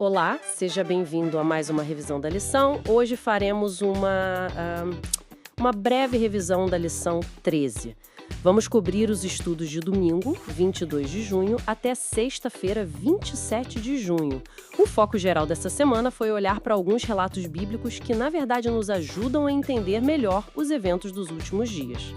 Olá, seja bem-vindo a mais uma revisão da lição. Hoje faremos uma breve revisão da lição 13. Vamos cobrir os estudos de domingo, 22 de junho, até sexta-feira, 27 de junho. O foco geral dessa semana foi olhar para alguns relatos bíblicos que, na verdade, nos ajudam a entender melhor os eventos dos últimos dias.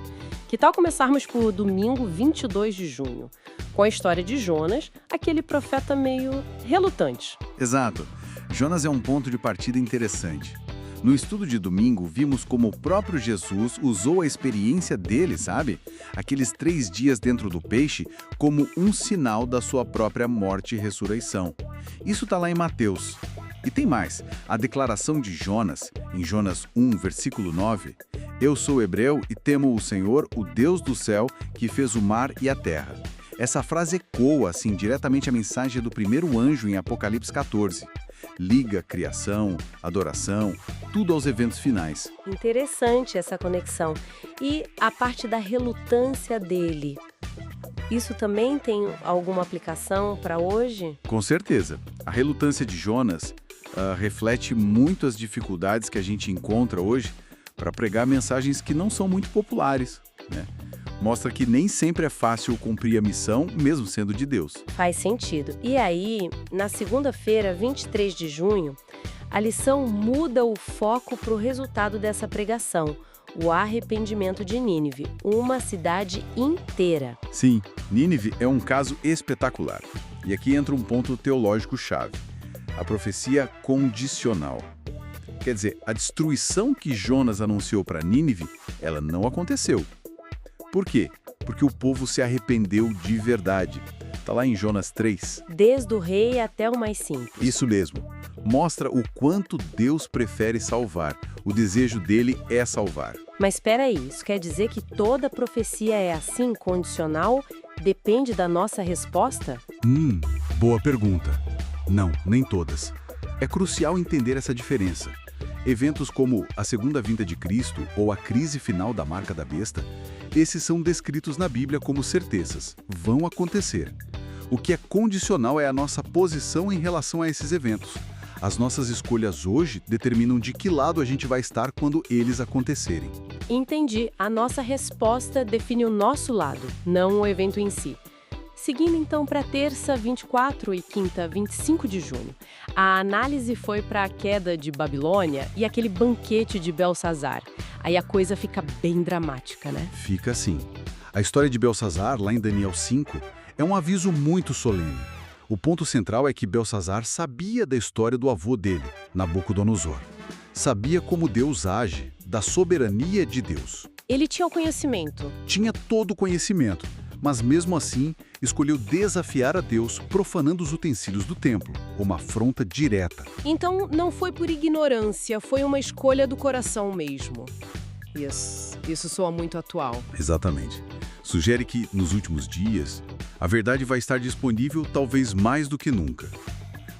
Que tal começarmos por domingo, 22 de junho, com a história de Jonas, aquele profeta meio relutante. Exato. Jonas é um ponto de partida interessante. No estudo de domingo, vimos como o próprio Jesus usou a experiência dele, sabe? Aqueles 3 dias dentro do peixe, como um sinal da sua própria morte e ressurreição. Isso está lá em Mateus. E tem mais, a declaração de Jonas, em Jonas 1, versículo 9. Eu sou hebreu e temo o Senhor, o Deus do céu, que fez o mar e a terra. Essa frase ecoa, assim, diretamente a mensagem do primeiro anjo em Apocalipse 14. Liga criação, adoração, tudo aos eventos finais. Interessante essa conexão. E a parte da relutância dele. Isso também tem alguma aplicação para hoje? Com certeza. A relutância de Jonas reflete muito as dificuldades que a gente encontra hoje para pregar mensagens que não são muito populares, né? Mostra que nem sempre é fácil cumprir a missão, mesmo sendo de Deus. Faz sentido. E aí, na segunda-feira, 23 de junho, a lição muda o foco para o resultado dessa pregação, o arrependimento de Nínive, uma cidade inteira. Sim, Nínive é um caso espetacular. E aqui entra um ponto teológico-chave. A profecia condicional. Quer dizer, a destruição que Jonas anunciou para Nínive, ela não aconteceu. Por quê? Porque o povo se arrependeu de verdade. Está lá em Jonas 3. Desde o rei até o mais simples. Isso mesmo. Mostra o quanto Deus prefere salvar. O desejo dele é salvar. Mas espera aí, isso quer dizer que toda profecia é assim, condicional? Depende da nossa resposta? Boa pergunta. Não, nem todas. É crucial entender essa diferença. Eventos como a segunda vinda de Cristo ou a crise final da marca da besta, esses são descritos na Bíblia como certezas. Vão acontecer. O que é condicional é a nossa posição em relação a esses eventos. As nossas escolhas hoje determinam de que lado a gente vai estar quando eles acontecerem. Entendi. A nossa resposta define o nosso lado, não o evento em si. Seguindo então para terça, 24 e quinta, 25 de junho. A análise foi para a queda de Babilônia e aquele banquete de Belsazar. Aí a coisa fica bem dramática, né? Fica assim. A história de Belsazar, lá em Daniel 5, é um aviso muito solene. O ponto central é que Belsazar sabia da história do avô dele, Nabucodonosor. Sabia como Deus age, da soberania de Deus. Ele tinha o conhecimento. Tinha todo o conhecimento, mas mesmo assim escolheu desafiar a Deus profanando os utensílios do templo, uma afronta direta. Então não foi por ignorância, foi uma escolha do coração mesmo. Isso soa muito atual. Exatamente. Sugere que, nos últimos dias, a verdade vai estar disponível talvez mais do que nunca.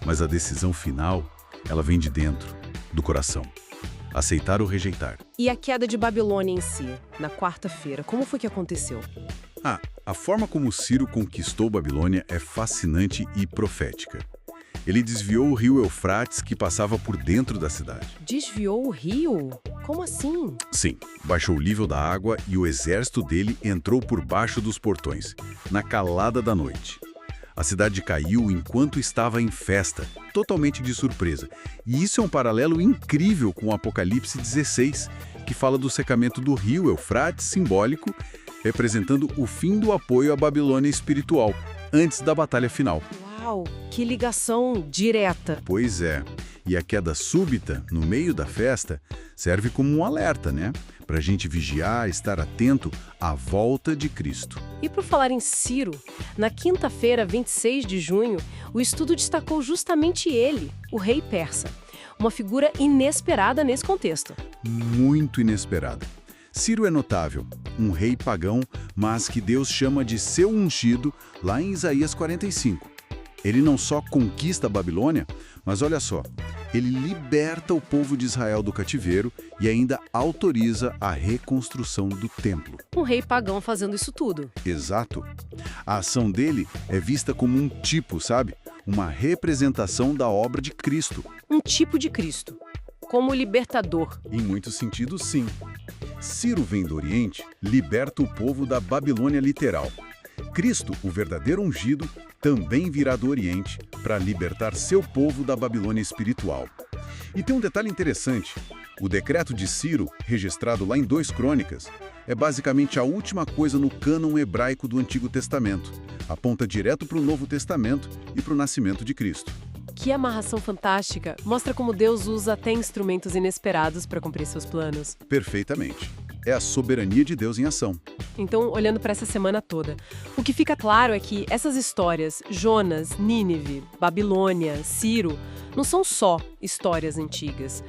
Mas a decisão final, ela vem de dentro, do coração. Aceitar ou rejeitar. E a queda de Babilônia em si, na quarta-feira, como foi que aconteceu? A forma como Ciro conquistou Babilônia é fascinante e profética. Ele desviou o rio Eufrates que passava por dentro da cidade. Desviou o rio? Como assim? Sim, baixou o nível da água e o exército dele entrou por baixo dos portões, na calada da noite. A cidade caiu enquanto estava em festa, totalmente de surpresa. E isso é um paralelo incrível com o Apocalipse 16, que fala do secamento do rio Eufrates, simbólico, representando o fim do apoio à Babilônia espiritual, antes da batalha final. Uau, que ligação direta! Pois é, e a queda súbita, no meio da festa, serve como um alerta, né? Para a gente vigiar, estar atento à volta de Cristo. E por falar em Ciro, na quinta-feira, 26 de junho, o estudo destacou justamente ele, o rei persa. Uma figura inesperada nesse contexto. Muito inesperada. Ciro é notável, um rei pagão, mas que Deus chama de seu ungido lá em Isaías 45. Ele não só conquista a Babilônia, mas olha só, ele liberta o povo de Israel do cativeiro e ainda autoriza a reconstrução do templo. Um rei pagão fazendo isso tudo. Exato. A ação dele é vista como um tipo, sabe? uma representação da obra de Cristo. Um tipo de Cristo, como libertador. Em muitos sentidos, sim. Ciro vem do Oriente, liberta o povo da Babilônia literal. Cristo, o verdadeiro ungido, também virá do Oriente para libertar seu povo da Babilônia espiritual. E tem um detalhe interessante. O decreto de Ciro, registrado lá em 2 Crônicas, é basicamente a última coisa no cânon hebraico do Antigo Testamento. Aponta direto para o Novo Testamento e para o nascimento de Cristo. Que amarração fantástica! Mostra como Deus usa até instrumentos inesperados para cumprir seus planos. Perfeitamente. É a soberania de Deus em ação. Então, olhando para essa semana toda, o que fica claro é que essas histórias, Jonas, Nínive, Babilônia, Ciro, não são só histórias antigas.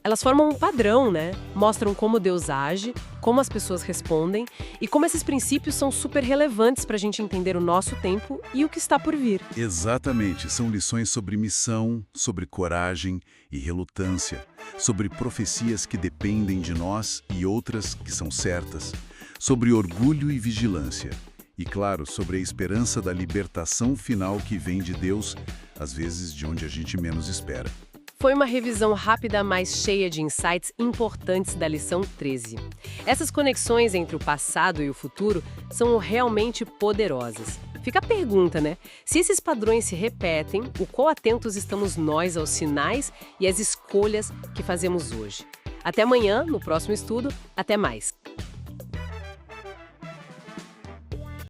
Elas formam um padrão, né? Mostram como Deus age, como as pessoas respondem e como esses princípios são super relevantes para a gente entender o nosso tempo e o que está por vir. Exatamente. São lições sobre missão, sobre coragem e relutância, sobre profecias que dependem de nós e outras que são certas, sobre orgulho e vigilância. E, claro, sobre a esperança da libertação final que vem de Deus, às vezes de onde a gente menos espera. Foi uma revisão rápida, mas cheia de insights importantes da lição 13. Essas conexões entre o passado e o futuro são realmente poderosas. Fica a pergunta, né? Se esses padrões se repetem, o quão atentos estamos nós aos sinais e às escolhas que fazemos hoje? Até amanhã, no próximo estudo. Até mais!